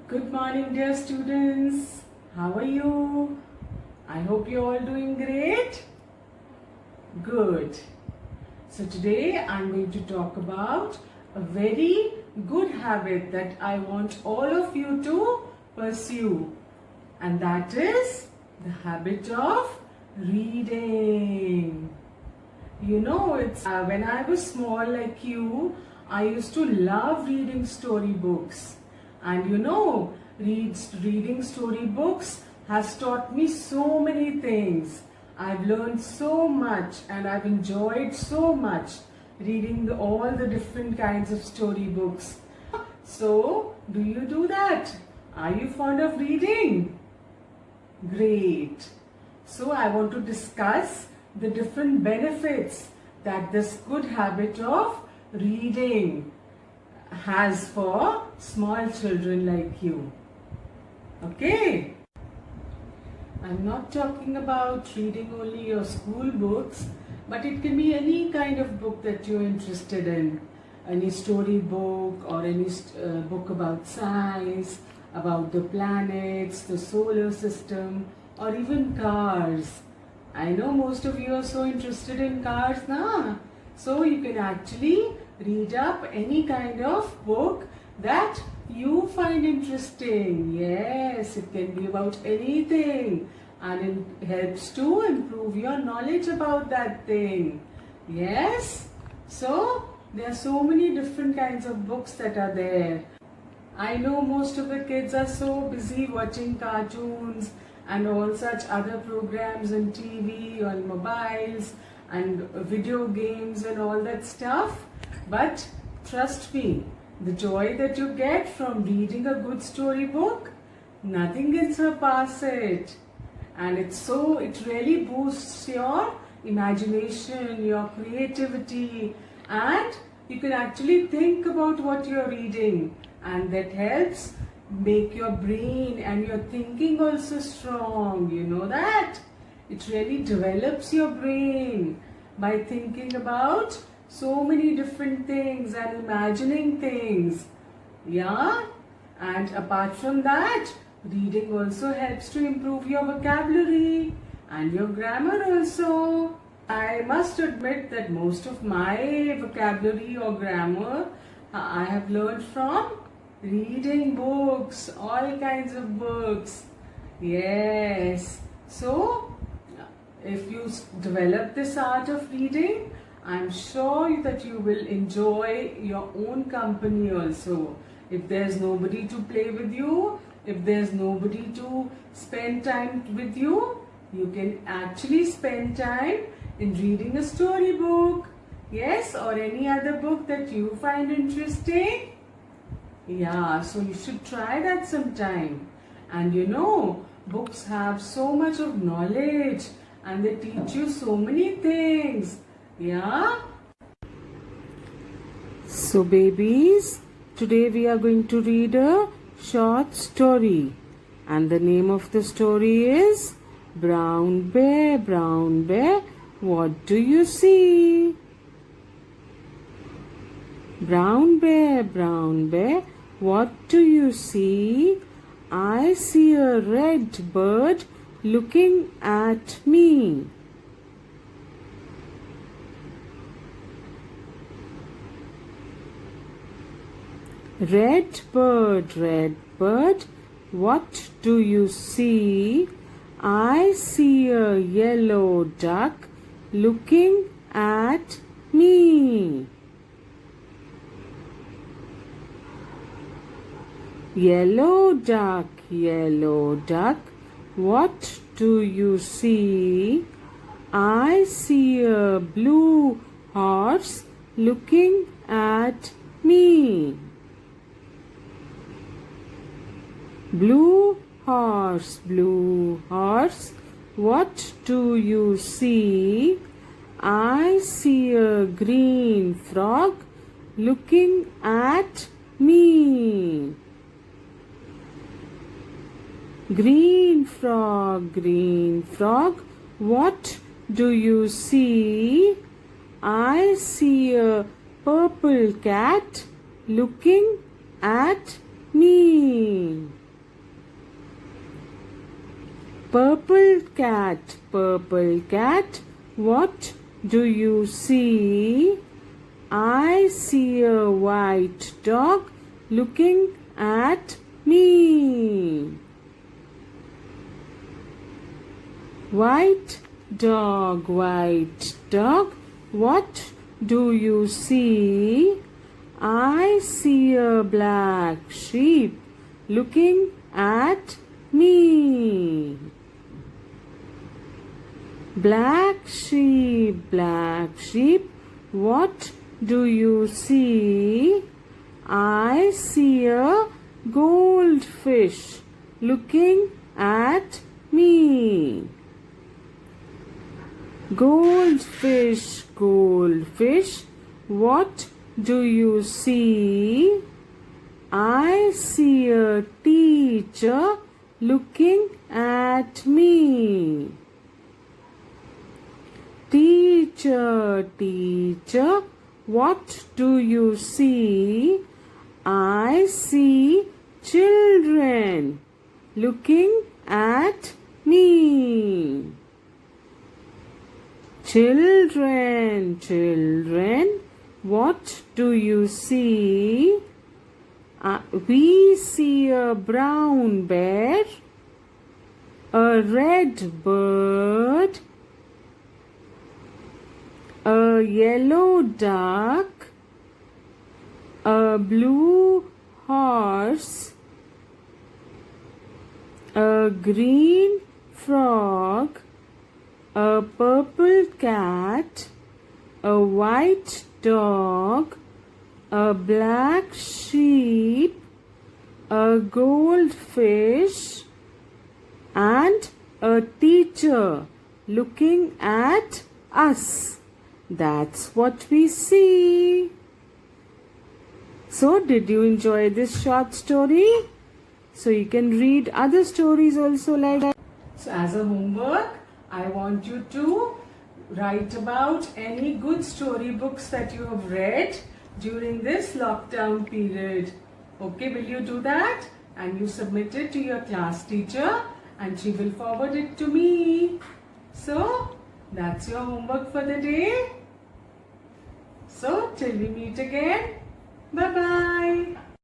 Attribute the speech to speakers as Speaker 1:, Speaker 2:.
Speaker 1: Good morning, dear students. How are you? I hope you're all doing great. Good. So today I'm going to talk about a very good habit that I want all of you to pursue, and that is the habit of reading. You know, it's when I was small like you, I used to love reading storybooks. And you know, reading storybooks has taught me so many things. I've learned so much and I've enjoyed so much reading all the different kinds of storybooks. So, do you do that? Are you fond of reading? Great. So, I want to discuss the different benefits that this good habit of reading has for small children like you. Okay? I'm not talking about reading only your school books, but it can be any kind of book that you're interested in. Any story book or any book about science, about the planets, the solar system, or even cars. I know most of you are so interested in cars now. So you can actually read up any kind of book that you find interesting. Yes, it can be about anything, and it helps to improve your knowledge about that thing. Yes, so there are so many different kinds of books that are there. I know most of the kids are so busy watching cartoons and all such other programs on TV, on mobiles and video games and all that stuff. But trust me, the joy that you get from reading a good storybook, nothing can surpass it. And it really boosts your imagination, your creativity, and you can actually think about what you're reading, and that helps make your brain and your thinking also strong. You know that? It really develops your brain by thinking about so many different things and imagining things. Yeah? And apart from that, reading also helps to improve your vocabulary and your grammar also. I must admit that most of my vocabulary or grammar I have learned from reading books, all kinds of books. Yes. So, if you develop this art of reading, I'm sure that you will enjoy your own company also. If there's nobody to play with you, if there's nobody to spend time with you, you can actually spend time in reading a storybook. Yes, or any other book that you find interesting. Yeah, so you should try that sometime. And you know, books have so much of knowledge and they teach you so many things. Yeah? So babies, today we are going to read a short story. And the name of the story is Brown Bear, What Do You See? Brown Bear, what do you see? I see a red bird looking at me. Red bird, what do you see? I see a yellow duck looking at me. Yellow duck, what do you see? I see a blue horse looking at me. Blue horse, what do you see? I see a green frog looking at me. Green frog, what do you see? I see a purple cat looking at me. Purple cat, what do you see? I see a white dog looking at me. White dog, what do you see? I see a black sheep looking at me. Black sheep, what do you see? I see a goldfish looking at me. Goldfish, what do you see? I see a teacher looking at me. Teacher, what do you see? I see children looking at me. Children, what do you see? We see a brown bear, a red bird, a yellow duck, a blue horse, a green frog, a purple cat, a white dog, a black sheep, a goldfish, and a teacher looking at us. That's what we see. So, did you enjoy this short story? So, you can read other stories also like that. So, as a homework, I want you to write about any good storybooks that you have read during this lockdown period. Okay, will you do that? And you submit it to your class teacher and she will forward it to me. So, that's your homework for the day. So, till we meet again, bye-bye.